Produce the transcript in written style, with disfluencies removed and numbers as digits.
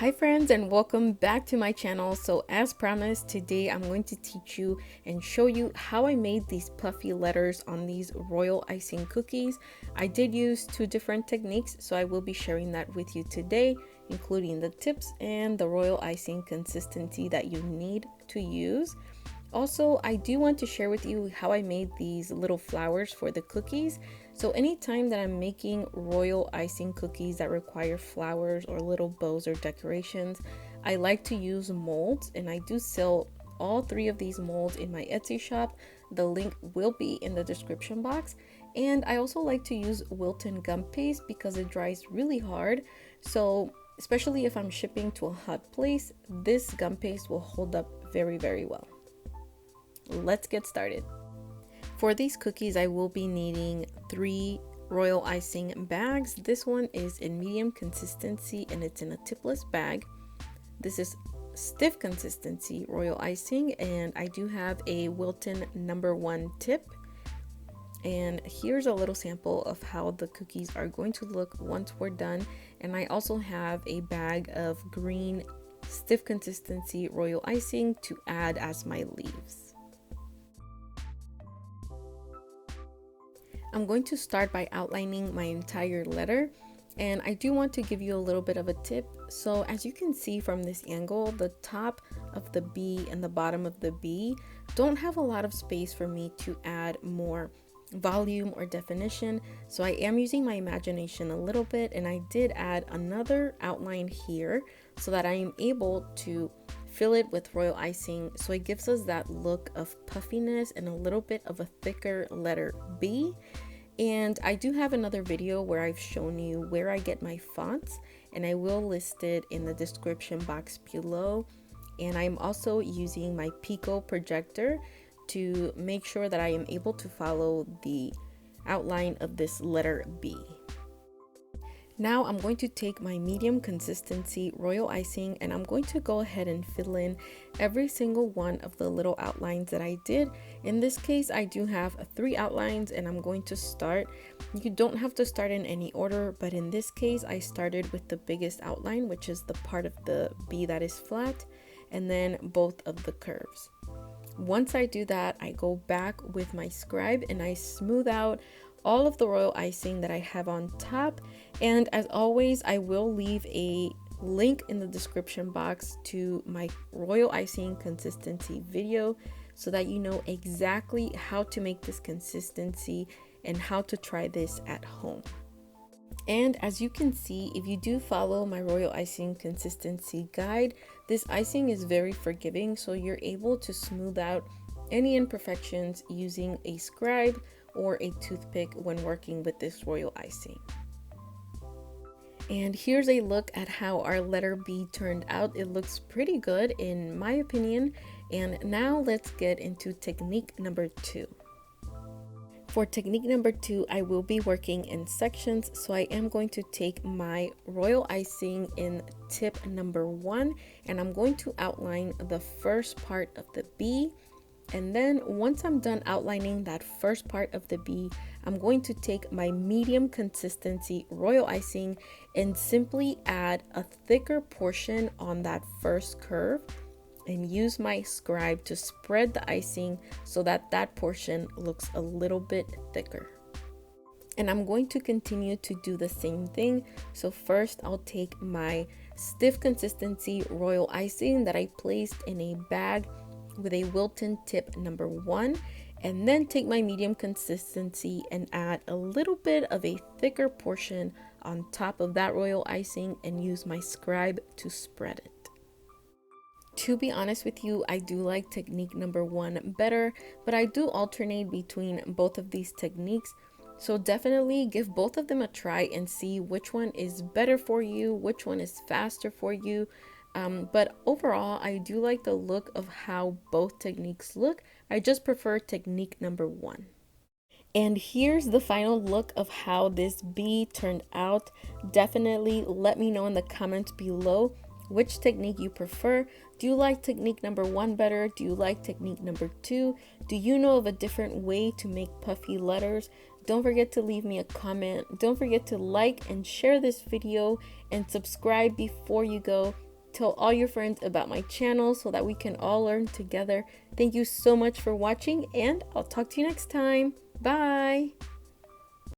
Hi friends, and welcome back to my channel. So as promised, today I'm going to teach you and show you how I made these puffy letters on these royal icing cookies. I did use two different techniques, so I will be sharing that with you today, including the tips and the royal icing consistency that you need to use. Also, I do want to share with you how I made these little flowers for the cookies. So anytime that I'm making royal icing cookies that require flowers or little bows or decorations, I like to use molds, and I do sell all three of these molds in my Etsy shop. The link will be in the description box. And I also like to use Wilton gum paste because it dries really hard. So especially if I'm shipping to a hot place, this gum paste will hold up very well. Let's get started. For these cookies, I will be needing 3 royal icing bags. This one is in medium consistency and it's in a tipless bag. This is stiff consistency royal icing, and I do have a Wilton #1 tip. And here's a little sample of how the cookies are going to look once we're done. And I also have a bag of green stiff consistency royal icing to add as my leaves. I'm going to start by outlining my entire letter, and I do want to give you a little bit of a tip. So as you can see from this angle, the top of the B and the bottom of the B don't have a lot of space for me to add more volume or definition. So I am using my imagination a little bit, and I did add another outline here so that I am able to fill it with royal icing, so it gives us that look of puffiness and a little bit of a thicker letter B. And I do have another video where I've shown you where I get my fonts, and I will list it in the description box below. And I'm also using my Pico projector to make sure that I am able to follow the outline of this letter B. Now I'm going to take my medium consistency royal icing, and I'm going to go ahead and fill in every single one of the little outlines that I did. In this case, I do have 3 outlines, and I'm going to start. You don't have to start in any order, but in this case, I started with the biggest outline, which is the part of the B that is flat, and then both of the curves. Once I do that, I go back with my scribe and I smooth out all of the royal icing that I have on top. And as always, I will leave a link in the description box to my royal icing consistency video so that you know exactly how to make this consistency and how to try this at home. And as you can see, if you do follow my royal icing consistency guide, this icing is very forgiving, so you're able to smooth out any imperfections using a scribe or a toothpick when working with this royal icing. And here's a look at how our letter B turned out. It looks pretty good in my opinion. And now let's get into technique number 2. For technique number 2, I will be working in sections, so I am going to take my royal icing in tip number 1, and I'm going to outline the first part of the B. And then once I'm done outlining that first part of the B, I'm going to take my medium consistency royal icing and simply add a thicker portion on that first curve and use my scribe to spread the icing so that that portion looks a little bit thicker. And I'm going to continue to do the same thing. So first I'll take my stiff consistency royal icing that I placed in a bag with a Wilton tip #1, and then take my medium consistency and add a little bit of a thicker portion on top of that royal icing and use my scribe to spread it. To be honest with you, I do like technique number 1 better, but I do alternate between both of these techniques. So definitely give both of them a try and see which one is better for you, which one is faster for you. But overall, I do like the look of how both techniques look. I just prefer technique number 1. And here's the final look of how this B turned out. Definitely let me know in the comments below which technique you prefer. Do you like technique number 1 better? Do you like technique number 2? Do you know of a different way to make puffy letters? Don't forget to leave me a comment. Don't forget to like and share this video and subscribe before you go. Tell all your friends about my channel so that we can all learn together. Thank you so much for watching, and I'll talk to you next time. Bye!